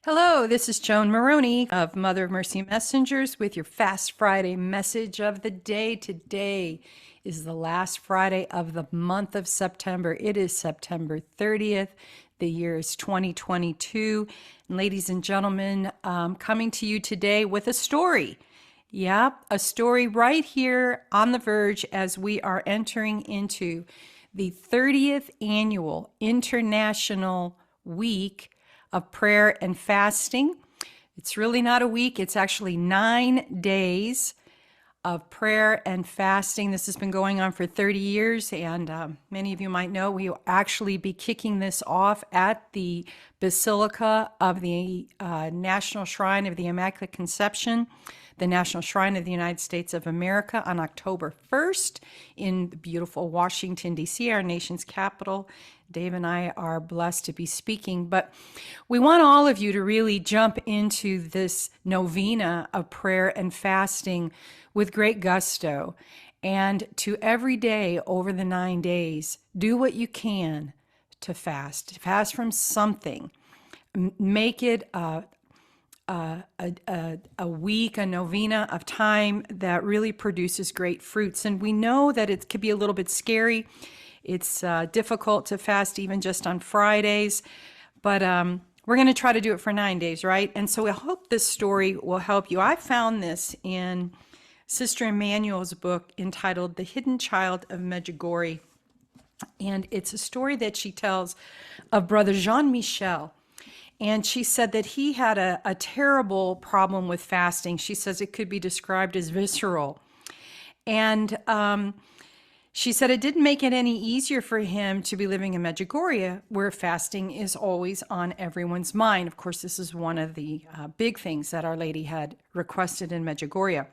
Hello, this is Joan Maroney of Mother of Mercy Messengers with your Fast Friday message of the day. Today is the last Friday of the month of September. It is September 30th. The year is 2022. And ladies and gentlemen, coming to you today with a story. Yep, a story right here on the verge as we are entering into the 30th annual International Week of Prayer and Fasting. It's really not a week, it's actually 9 days of prayer and fasting. This has been going on for 30 years, and many of you might know we will actually be kicking this off at the Basilica of the National Shrine of the Immaculate Conception, the National Shrine of the United States of America, on October 1st in beautiful Washington, D.C., our nation's capital. Dave and I are blessed to be speaking, but we want all of you to really jump into this novena of prayer and fasting with great gusto, and to every day over the 9 days, do what you can to fast. Fast from something. Make it a week, a novena of time that really produces great fruits. And we know that it could be a little bit scary. It's difficult to fast even just on Fridays, but we're going to try to do it for 9 days, right? And so I hope this story will help you. I found this in Sister Emmanuel's book entitled The Hidden Child of Medjugorje, and it's a story that she tells of Brother Jean-Michel. And she said that he had a terrible problem with fasting. She says it could be described as visceral. And she said it didn't make it any easier for him to be living in Medjugorje, where fasting is always on everyone's mind. Of course, this is one of the big things that Our Lady had requested in Medjugorje.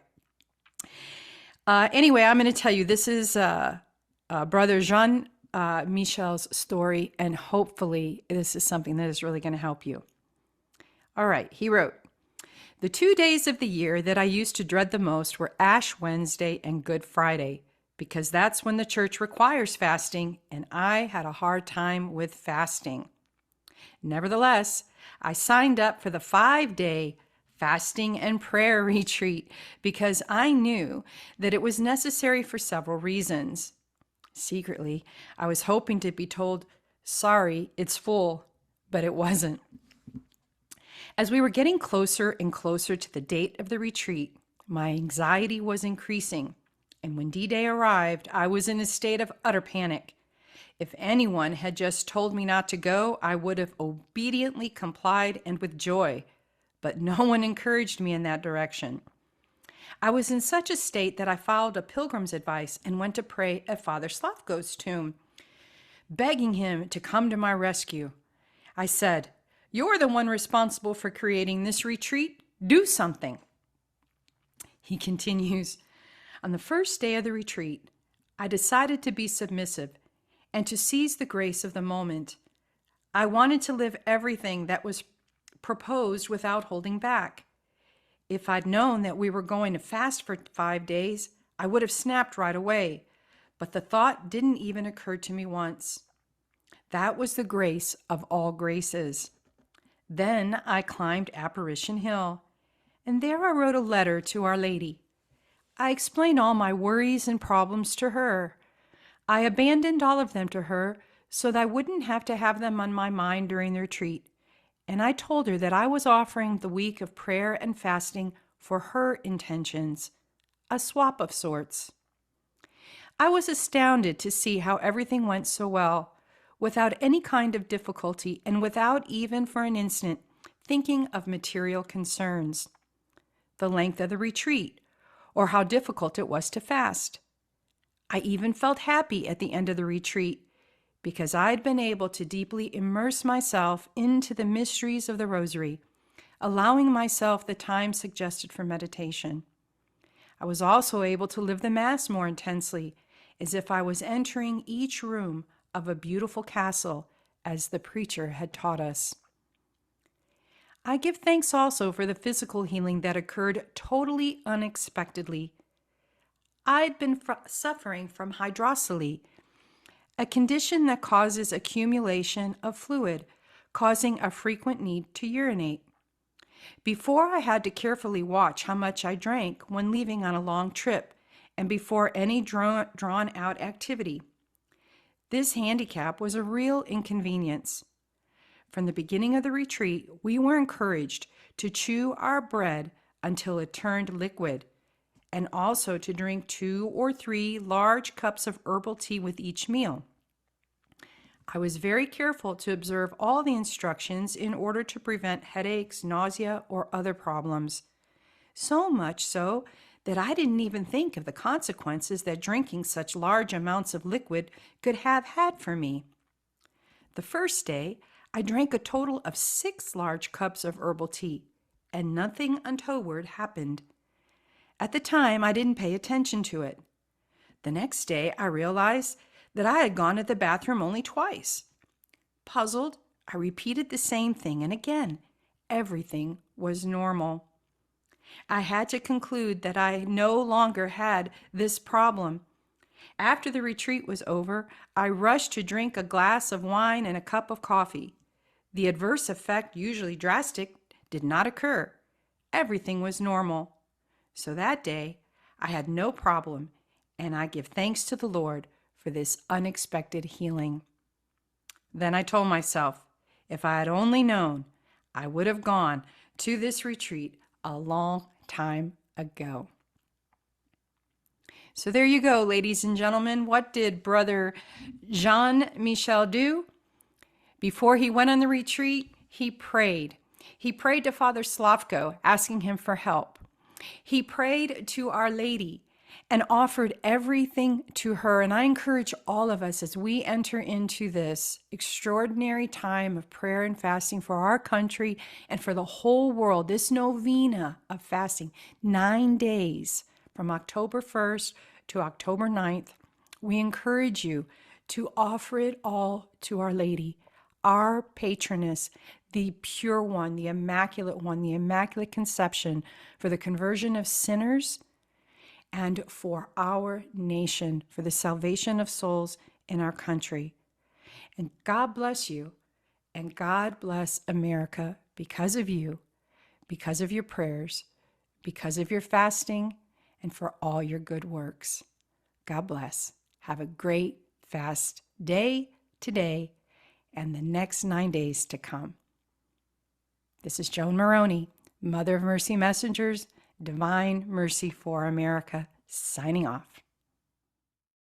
Anyway, I'm going to tell you, this is Brother Jean-Michel's story, and hopefully this is something that is really going to help you. All right, he wrote, "The 2 days of the year that I used to dread the most were Ash Wednesday and Good Friday, because that's when the church requires fasting, and I had a hard time with fasting. Nevertheless, I signed up for the 5-day fasting and prayer retreat because I knew that it was necessary for several reasons. Secretly, I was hoping to be told, 'Sorry, it's full,' but it wasn't. As we were getting closer and closer to the date of the retreat, my anxiety was increasing, and when D-Day arrived, I was in a state of utter panic. If anyone had just told me not to go, I would have obediently complied and with joy, but no one encouraged me in that direction. I was in such a state that I followed a pilgrim's advice and went to pray at Father Slavko's tomb, begging him to come to my rescue. I said, 'You're the one responsible for creating this retreat. Do something.' He continues, 'On the first day of the retreat, I decided to be submissive and to seize the grace of the moment. I wanted to live everything that was proposed without holding back. If I'd known that we were going to fast for 5 days, I would have snapped right away, but the thought didn't even occur to me once. That was the grace of all graces. Then I climbed Apparition Hill, and there I wrote a letter to Our Lady. I explained all my worries and problems to her. I abandoned all of them to her so that I wouldn't have to have them on my mind during the retreat. And I told her that I was offering the week of prayer and fasting for her intentions, a swap of sorts. I was astounded to see how everything went so well, without any kind of difficulty and without even for an instant thinking of material concerns, the length of the retreat, or how difficult it was to fast. I even felt happy at the end of the retreat, because I'd been able to deeply immerse myself into the mysteries of the Rosary, allowing myself the time suggested for meditation. I was also able to live the Mass more intensely, as if I was entering each room of a beautiful castle, as the preacher had taught us. I give thanks also for the physical healing that occurred totally unexpectedly. I'd been suffering from hydrocephaly, a condition that causes accumulation of fluid, causing a frequent need to urinate. Before, I had to carefully watch how much I drank when leaving on a long trip and before any drawn-out activity. This handicap was a real inconvenience. From the beginning of the retreat, we were encouraged to chew our bread until it turned liquid, and also to drink 2 or 3 large cups of herbal tea with each meal. I was very careful to observe all the instructions in order to prevent headaches, nausea, or other problems. So much so that I didn't even think of the consequences that drinking such large amounts of liquid could have had for me. The first day, I drank a total of 6 large cups of herbal tea, and nothing untoward happened. At the time, I didn't pay attention to it. The next day, I realized that I had gone to the bathroom only twice. Puzzled, I repeated the same thing, and again, everything was normal. I had to conclude that I no longer had this problem. After the retreat was over, I rushed to drink a glass of wine and a cup of coffee. The adverse effect, usually drastic, did not occur. Everything was normal. So that day, I had no problem, and I give thanks to the Lord for this unexpected healing. Then I told myself, if I had only known, I would have gone to this retreat a long time ago. So there you go, ladies and gentlemen. What did Brother Jean-Michel do? Before he went on the retreat, he prayed. He prayed to Father Slavko, asking him for help. He prayed to Our Lady and offered everything to her. And I encourage all of us as we enter into this extraordinary time of prayer and fasting for our country and for the whole world, this novena of fasting, 9 days from October 1st to October 9th, we encourage you to offer it all to Our Lady, our patroness, the pure one, the Immaculate Conception, for the conversion of sinners and for our nation, for the salvation of souls in our country. And God bless you, and God bless America because of you, because of your prayers, because of your fasting, and for all your good works. God bless. Have a great fast day today and the next 9 days to come. This is Joan Maroney, Mother of Mercy Messengers, Divine Mercy for America, signing off.